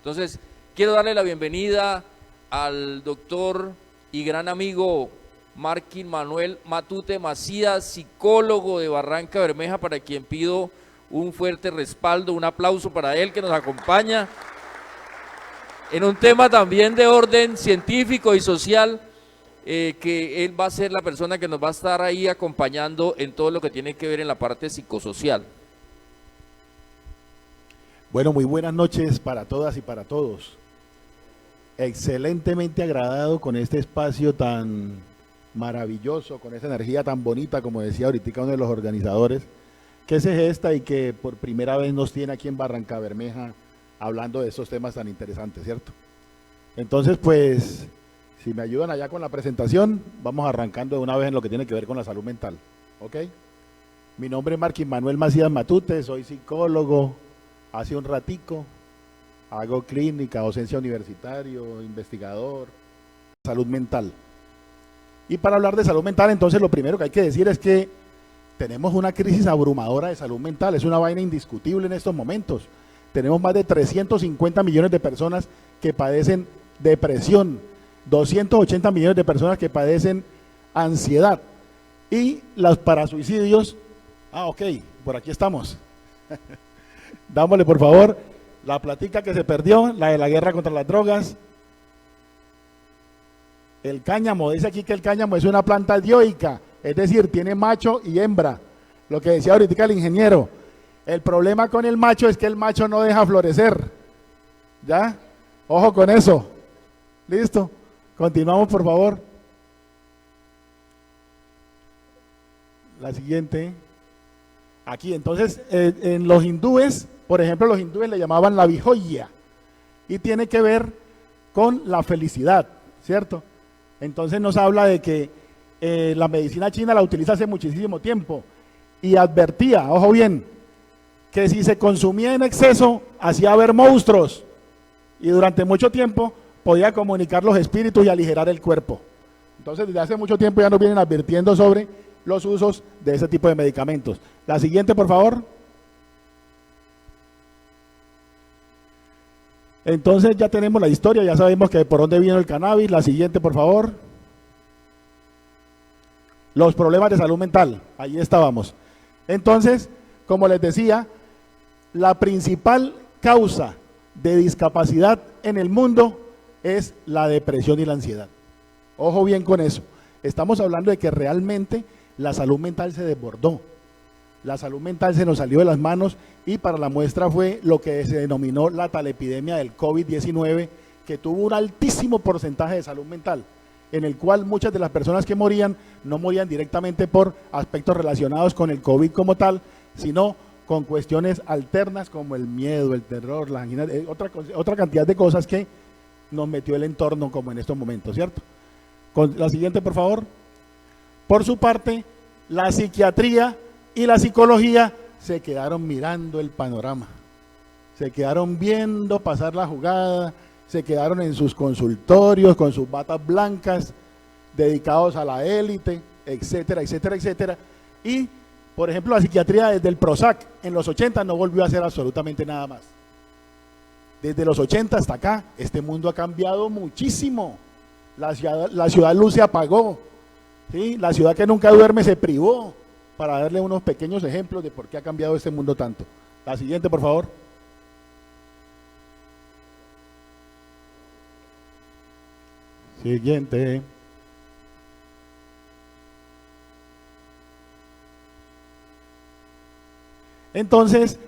Entonces, quiero darle la bienvenida al doctor y gran amigo Markin Manuel Matute Macías, psicólogo de Barranca Bermeja, para quien pido un fuerte respaldo, un aplauso para él, que nos acompaña en un tema también de orden científico y social, que él va a ser la persona que nos va a estar ahí acompañando en todo lo que tiene que ver en la parte psicosocial. Bueno, muy buenas noches para todas y para todos. Excelentemente agradado con este espacio tan maravilloso, con esa energía tan bonita, como decía ahorita uno de los organizadores, que se gesta y que por primera vez nos tiene aquí en Barranca Bermeja hablando de estos temas tan interesantes, ¿cierto? Entonces, pues, si me ayudan allá con la presentación, vamos arrancando de una vez en lo que tiene que ver con la salud mental, ¿ok? Mi nombre es Markin Manuel Macías Matute, soy psicólogo. Hace un ratico hago clínica, docencia universitario, investigador, salud mental. Y para hablar de salud mental, entonces lo primero que hay que decir es que tenemos una crisis abrumadora de salud mental, es una vaina indiscutible en estos momentos. Tenemos más de 350 millones de personas que padecen depresión, 280 millones de personas que padecen ansiedad. Y los parasuicidios, ok, por aquí estamos. Dámosle por favor la platica que se perdió, la de la guerra contra las drogas. El cáñamo, dice aquí que el cáñamo es una planta dioica, es decir, tiene macho y hembra. Lo que decía ahorita el ingeniero, el problema con el macho es que el macho no deja florecer. ¿Ya? Ojo con eso. ¿Listo? Continuamos por favor. La siguiente. Aquí, entonces, en los hindúes, por ejemplo, los hindúes le llamaban la vijoya y tiene que ver con la felicidad, ¿cierto? Entonces nos habla de que la medicina china la utiliza hace muchísimo tiempo y advertía, ojo bien, que si se consumía en exceso hacía ver monstruos y durante mucho tiempo podía comunicar los espíritus y aligerar el cuerpo. Entonces desde hace mucho tiempo ya nos vienen advirtiendo sobre los usos de ese tipo de medicamentos. La siguiente, por favor. Entonces ya tenemos la historia, ya sabemos que por dónde vino el cannabis. La siguiente, por favor. Los problemas de salud mental, ahí estábamos. Entonces, como les decía, la principal causa de discapacidad en el mundo es la depresión y la ansiedad. Ojo bien con eso. Estamos hablando de que realmente la salud mental se desbordó. La salud mental se nos salió de las manos y para la muestra fue lo que se denominó la talepidemia del COVID-19, que tuvo un altísimo porcentaje de salud mental, en el cual muchas de las personas que morían no morían directamente por aspectos relacionados con el COVID como tal, sino con cuestiones alternas como el miedo, el terror, la angina, otra cantidad de cosas que nos metió el entorno como en estos momentos, ¿cierto? Con la siguiente, por favor. Por su parte, la psiquiatría y la psicología se quedaron mirando el panorama, se quedaron viendo pasar la jugada, se quedaron en sus consultorios con sus batas blancas, dedicados a la élite, etcétera, etcétera, etcétera. Y, por ejemplo, la psiquiatría desde el Prozac en los 80 no volvió a hacer absolutamente nada más. Desde los 80 hasta acá, este mundo ha cambiado muchísimo. La ciudad luz se apagó, ¿sí? La ciudad que nunca duerme se privó, para darle unos pequeños ejemplos de por qué ha cambiado este mundo tanto. La siguiente, por favor. Siguiente. Entonces,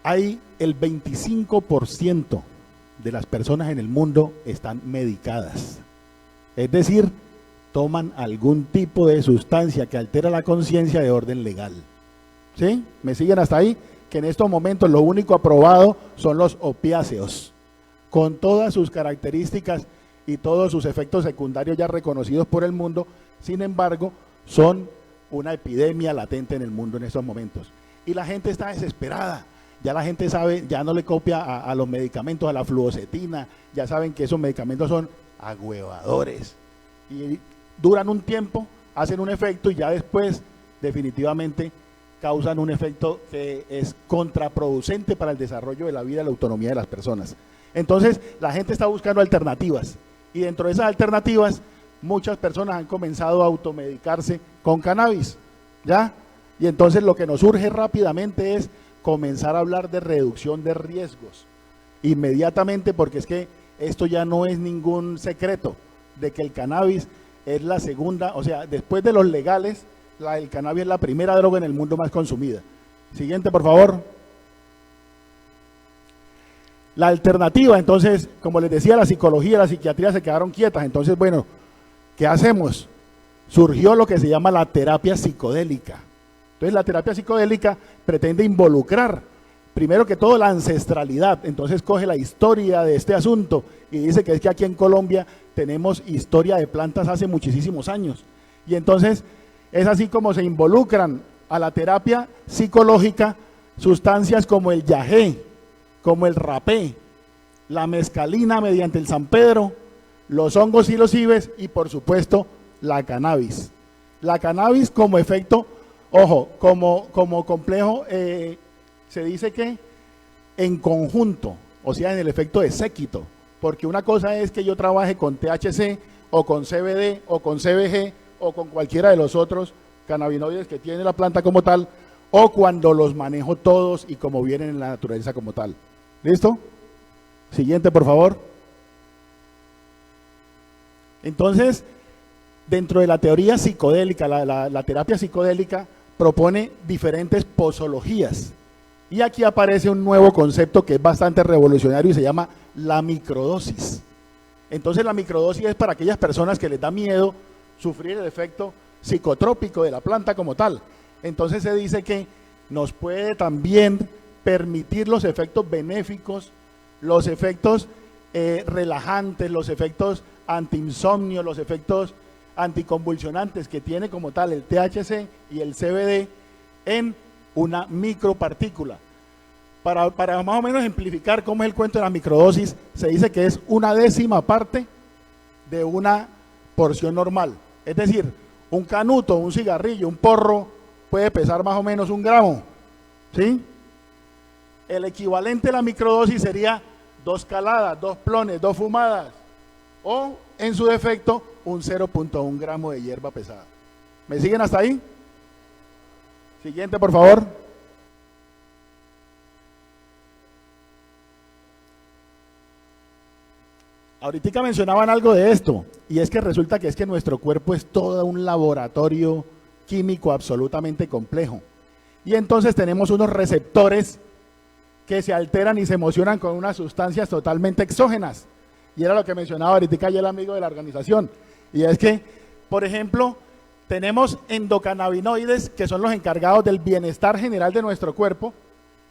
hay el 25% de las personas en el mundo están medicadas. Es decir, toman algún tipo de sustancia que altera la conciencia de orden legal. ¿Sí? ¿Me siguen hasta ahí? Que en estos momentos lo único aprobado son los opiáceos, con todas sus características y todos sus efectos secundarios ya reconocidos por el mundo. Sin embargo, son una epidemia latente en el mundo en estos momentos. Y la gente está desesperada. Ya la gente sabe, ya no le copia a los medicamentos, a la fluoxetina, ya saben que esos medicamentos son agüevadores. Y duran un tiempo, hacen un efecto y ya después definitivamente causan un efecto que es contraproducente para el desarrollo de la vida y la autonomía de las personas. Entonces, la gente está buscando alternativas. Y dentro de esas alternativas, muchas personas han comenzado a automedicarse con cannabis, ¿ya? Y entonces lo que nos urge rápidamente es comenzar a hablar de reducción de riesgos. Inmediatamente, porque es que esto ya no es ningún secreto, de que el cannabis es la segunda, o sea, después de los legales, el cannabis es la primera droga en el mundo más consumida. Siguiente, por favor. La alternativa, entonces, como les decía, la psicología y la psiquiatría se quedaron quietas. Entonces, bueno, ¿qué hacemos? Surgió lo que se llama la terapia psicodélica. Entonces, la terapia psicodélica pretende involucrar, primero que todo, la ancestralidad. Entonces, coge la historia de este asunto y dice que es que aquí en Colombia tenemos historia de plantas hace muchísimos años. Y entonces, es así como se involucran a la terapia psicológica sustancias como el yagé, como el rapé, la mescalina mediante el San Pedro, los hongos psilocibes y por supuesto la cannabis. La cannabis como efecto, ojo, como complejo, se dice que en conjunto, o sea en el efecto de séquito, porque una cosa es que yo trabaje con THC o con CBD o con CBG o con cualquiera de los otros cannabinoides que tiene la planta como tal, o cuando los manejo todos y como vienen en la naturaleza como tal. ¿Listo? Siguiente, por favor. Entonces, dentro de la teoría psicodélica, la terapia psicodélica propone diferentes posologías. Y aquí aparece un nuevo concepto que es bastante revolucionario y se llama la microdosis. Entonces, la microdosis es para aquellas personas que les da miedo sufrir el efecto psicotrópico de la planta como tal. Entonces, se dice que nos puede también permitir los efectos benéficos, los efectos relajantes, los efectos antiinsomnio, los efectos anticonvulsionantes que tiene como tal el THC y el CBD en una micropartícula. Para más o menos ejemplificar cómo es el cuento de la microdosis, se dice que es 1/10 parte de una porción normal. Es decir, un canuto, un cigarrillo, un porro puede pesar más o menos 1 gramo, ¿sí? El equivalente a la microdosis sería 2 caladas, 2 plones, 2 fumadas, o en su defecto un 0.1 gramo de hierba pesada. ¿Me siguen hasta ahí? Siguiente, por favor. Ahorita mencionaban algo de esto, y es que resulta que es que nuestro cuerpo es todo un laboratorio químico absolutamente complejo. Y entonces tenemos unos receptores que se alteran y se emocionan con unas sustancias totalmente exógenas. Y era lo que mencionaba ahorita ya el amigo de la organización. Y es que, por ejemplo, tenemos endocannabinoides que son los encargados del bienestar general de nuestro cuerpo.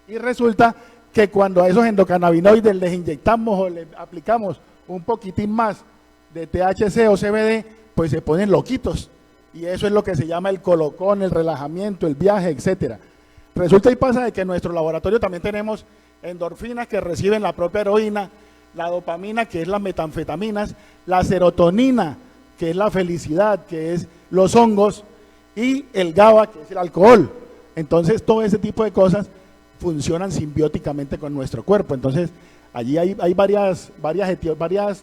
Y resulta que cuando a esos endocannabinoides les inyectamos o les aplicamos un poquitín más de THC o CBD, pues se ponen loquitos. Y eso es lo que se llama el colocón, el relajamiento, el viaje, etcétera. Resulta y pasa de que en nuestro laboratorio también tenemos endorfinas que reciben la propia heroína, la dopamina, que es las metanfetaminas, la serotonina, que es la felicidad, que es los hongos, y el GABA, que es el alcohol. Entonces, todo ese tipo de cosas funcionan simbióticamente con nuestro cuerpo. Entonces, allí hay varias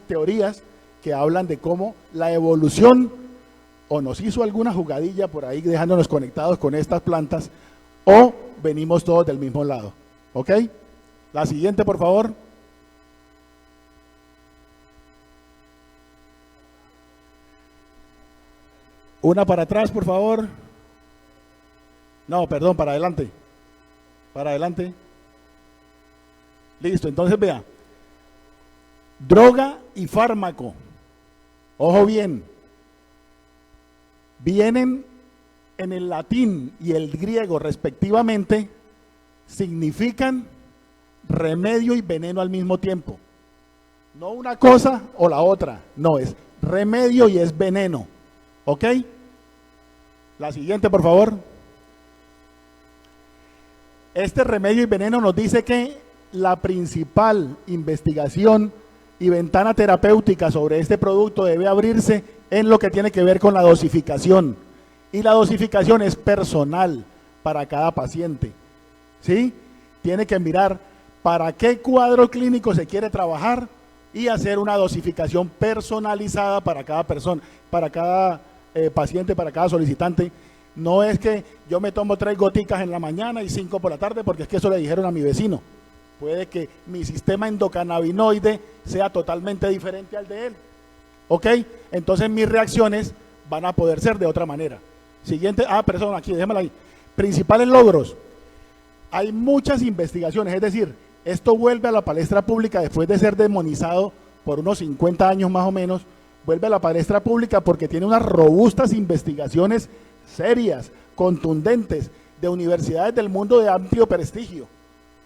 teorías que hablan de cómo la evolución o nos hizo alguna jugadilla por ahí dejándonos conectados con estas plantas, o venimos todos del mismo lado. ¿Ok? La siguiente, por favor. Una para atrás, por favor. No, perdón, para adelante. Para adelante. Listo, entonces vea. Droga y fármaco. Ojo bien. Vienen en el latín y el griego respectivamente, significan remedio y veneno al mismo tiempo. No una cosa o la otra, no, es remedio y es veneno. ¿Ok? La siguiente, por favor. Este remedio y veneno nos dice que la principal investigación y ventana terapéutica sobre este producto debe abrirse en lo que tiene que ver con la dosificación. Y la dosificación es personal para cada paciente, ¿sí? Tiene que mirar para qué cuadro clínico se quiere trabajar y hacer una dosificación personalizada para cada persona, para cada paciente, para cada solicitante. No es que yo me tomo 3 goticas en la mañana y 5 por la tarde, porque es que eso le dijeron a mi vecino. Puede que mi sistema endocannabinoide sea totalmente diferente al de él. ¿Ok? Entonces mis reacciones van a poder ser de otra manera. Siguiente, perdón, aquí, déjamela ahí. Principales logros. Hay muchas investigaciones, es decir, esto vuelve a la palestra pública después de ser demonizado por unos 50 años más o menos, vuelve a la palestra pública porque tiene unas robustas investigaciones serias, contundentes, de universidades del mundo de amplio prestigio.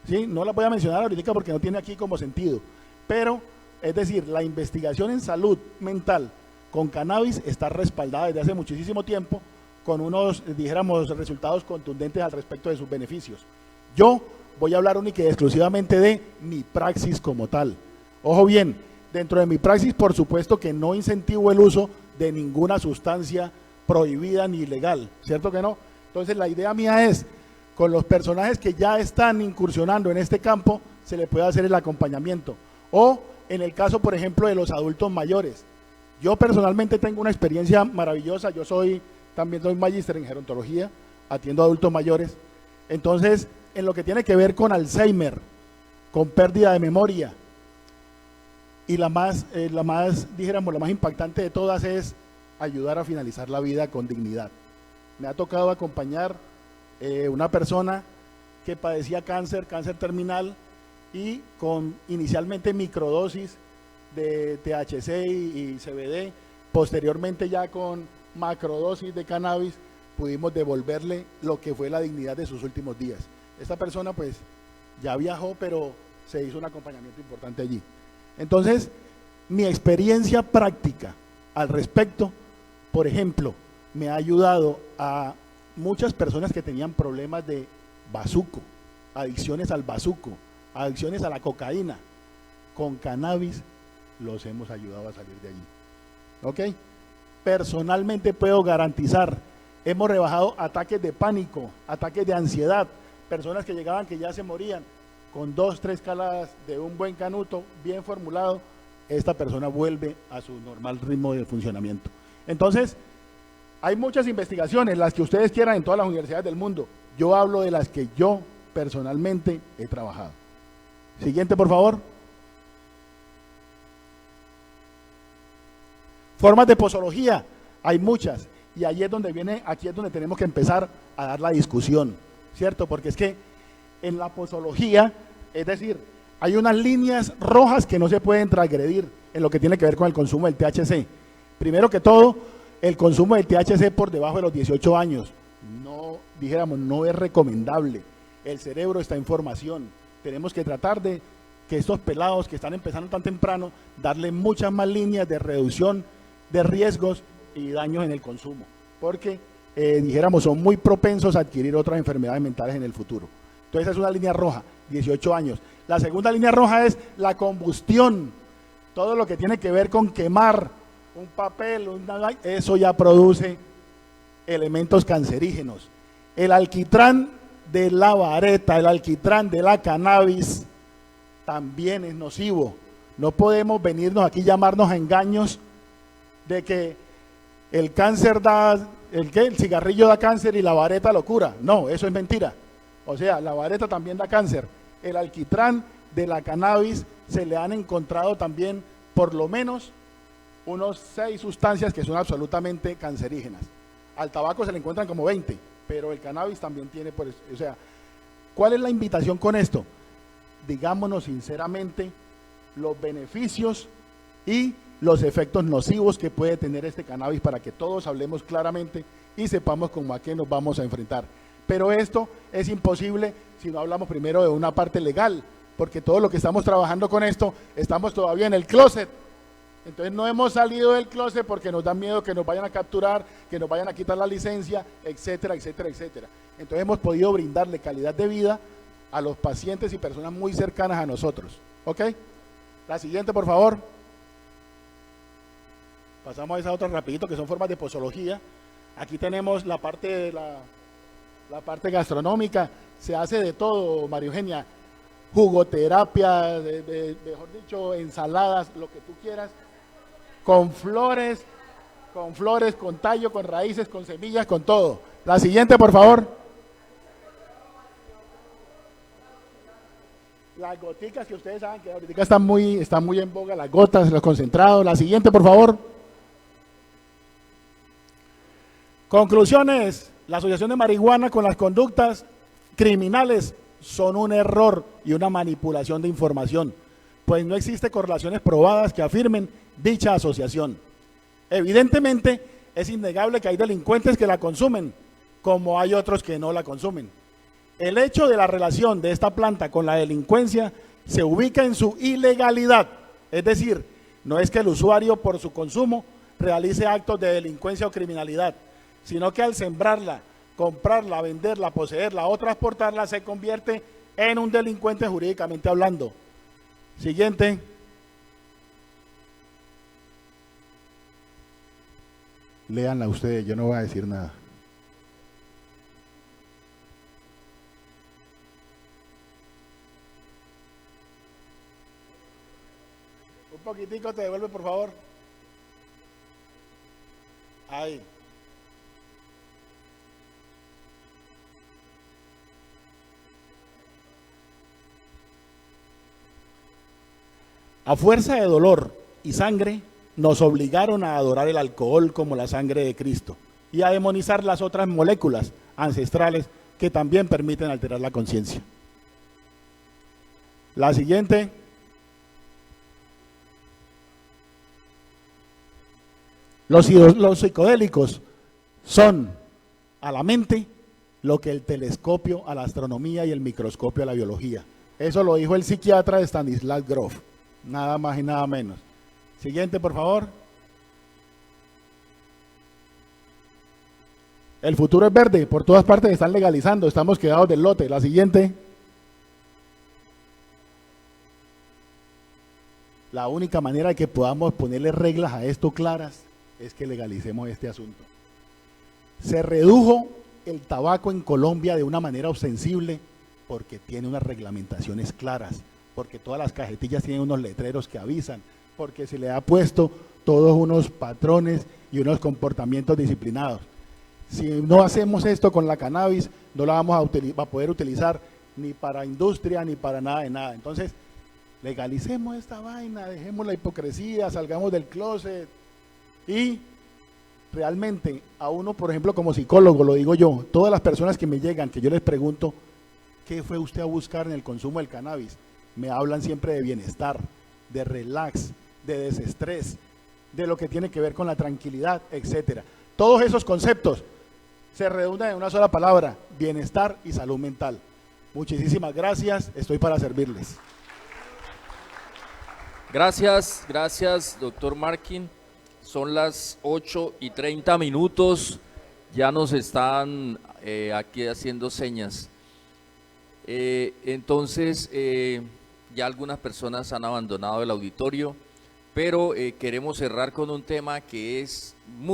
¿Sí? No las voy a mencionar ahorita porque no tiene aquí como sentido, pero es decir, la investigación en salud mental con cannabis está respaldada desde hace muchísimo tiempo con unos, dijéramos, resultados contundentes al respecto de sus beneficios. Yo voy a hablar única y exclusivamente de mi praxis como tal. Ojo bien, dentro de mi praxis, por supuesto que no incentivo el uso de ninguna sustancia prohibida ni ilegal, ¿cierto que no? Entonces la idea mía es, con los personajes que ya están incursionando en este campo, se le puede hacer el acompañamiento. O en el caso, por ejemplo, de los adultos mayores. Yo personalmente tengo una experiencia maravillosa, yo también soy magíster en gerontología, atiendo a adultos mayores. Entonces, en lo que tiene que ver con Alzheimer, con pérdida de memoria, y la más impactante de todas es ayudar a finalizar la vida con dignidad. Me ha tocado acompañar una persona que padecía cáncer terminal y con inicialmente microdosis de THC y CBD, posteriormente ya con macrodosis de cannabis, pudimos devolverle lo que fue la dignidad de sus últimos días. Esta persona pues ya viajó, pero se hizo un acompañamiento importante allí. Entonces, mi experiencia práctica al respecto, por ejemplo, me ha ayudado a muchas personas que tenían problemas de bazuco, adicciones al bazuco, adicciones a la cocaína. Con cannabis los hemos ayudado a salir de allí. ¿Ok? Personalmente puedo garantizar, hemos rebajado ataques de pánico, ataques de ansiedad, personas que llegaban que ya se morían, con 2, 3 caladas de un buen canuto bien formulado, esta persona vuelve a su normal ritmo de funcionamiento. Entonces, hay muchas investigaciones, las que ustedes quieran en todas las universidades del mundo. Yo hablo de las que yo personalmente he trabajado. Siguiente, por favor. Formas de posología, hay muchas. Y ahí es donde aquí es donde tenemos que empezar a dar la discusión, ¿cierto? Porque es que en la posología, es decir, hay unas líneas rojas que no se pueden transgredir en lo que tiene que ver con el consumo del THC. Primero que todo, el consumo del THC por debajo de los 18 años, no es recomendable. El cerebro está en formación. Tenemos que tratar de que estos pelados que están empezando tan temprano, darle muchas más líneas de reducción de riesgos y daños en el consumo, porque son muy propensos a adquirir otras enfermedades mentales en el futuro. Entonces es una línea roja, 18 años. La segunda línea roja es la combustión, todo lo que tiene que ver con quemar un papel, eso ya produce elementos cancerígenos. El alquitrán de la vareta, el alquitrán de la cannabis también es nocivo. No podemos venirnos aquí llamarnos a engaños de que el cáncer el cigarrillo da cáncer y la vareta lo cura. No, eso es mentira. O sea, la vareta también da cáncer. El alquitrán de la cannabis se le han encontrado también por lo menos unos 6 sustancias que son absolutamente cancerígenas. Al tabaco se le encuentran como 20, pero el cannabis también tiene, o sea, ¿cuál es la invitación con esto? Digámonos sinceramente los beneficios y los efectos nocivos que puede tener este cannabis para que todos hablemos claramente y sepamos a qué nos vamos a enfrentar. Pero esto es imposible si no hablamos primero de una parte legal, porque todo lo que estamos trabajando con esto, estamos todavía en el closet. Entonces no hemos salido del closet porque nos da miedo que nos vayan a capturar, que nos vayan a quitar la licencia, etcétera, etcétera, etcétera. Entonces hemos podido brindarle calidad de vida a los pacientes y personas muy cercanas a nosotros. ¿Ok? La siguiente, por favor. Pasamos a esa otra rapidito, que son formas de posología. Aquí tenemos la parte de la parte gastronómica. Se hace de todo, María Eugenia. jugoterapia, mejor dicho, ensaladas, lo que tú quieras, con flores, con tallo, con raíces, con semillas, con todo. La siguiente, por favor. Las goticas que ustedes saben que ahorita están muy en boga, las gotas, los concentrados. La siguiente, por favor. Conclusiones. La asociación de marihuana con las conductas criminales son un error y una manipulación de información, pues no existe correlaciones probadas que afirmen dicha asociación. Evidentemente, es innegable que hay delincuentes que la consumen, como hay otros que no la consumen. El hecho de la relación de esta planta con la delincuencia se ubica en su ilegalidad, es decir, no es que el usuario por su consumo realice actos de delincuencia o criminalidad, sino que al sembrarla, comprarla, venderla, poseerla o transportarla se convierte en un delincuente jurídicamente hablando. Siguiente. Léanla ustedes, yo no voy a decir nada. Un poquitico te devuelve, por favor. Ahí. A fuerza de dolor y sangre, nos obligaron a adorar el alcohol como la sangre de Cristo y a demonizar las otras moléculas ancestrales que también permiten alterar la conciencia. La siguiente. Los psicodélicos son a la mente lo que el telescopio a la astronomía y el microscopio a la biología. Eso lo dijo el psiquiatra Stanislav Grof. Nada más y nada menos. Siguiente, por favor. El futuro es verde, por todas partes están legalizando, estamos quedados del lote. La siguiente. La única manera de que podamos ponerle reglas a esto claras es que legalicemos este asunto. Se redujo el tabaco en Colombia de una manera ostensible porque tiene unas reglamentaciones claras, porque todas las cajetillas tienen unos letreros que avisan, porque se le ha puesto todos unos patrones y unos comportamientos disciplinados. Si no hacemos esto con la cannabis, no la vamos a poder utilizar ni para industria ni para nada de nada. Entonces, legalicemos esta vaina, dejemos la hipocresía, salgamos del closet y realmente a uno, por ejemplo, como psicólogo, lo digo yo, todas las personas que me llegan, que yo les pregunto, ¿qué fue usted a buscar en el consumo del cannabis? Me hablan siempre de bienestar, de relax, de desestrés, de lo que tiene que ver con la tranquilidad, etcétera. Todos esos conceptos se redundan en una sola palabra: bienestar y salud mental. Muchísimas gracias, estoy para servirles. Gracias, doctor Markin. Son las 8:30, ya nos están aquí haciendo señas. Entonces, ya algunas personas han abandonado el auditorio, pero queremos cerrar con un tema que es muy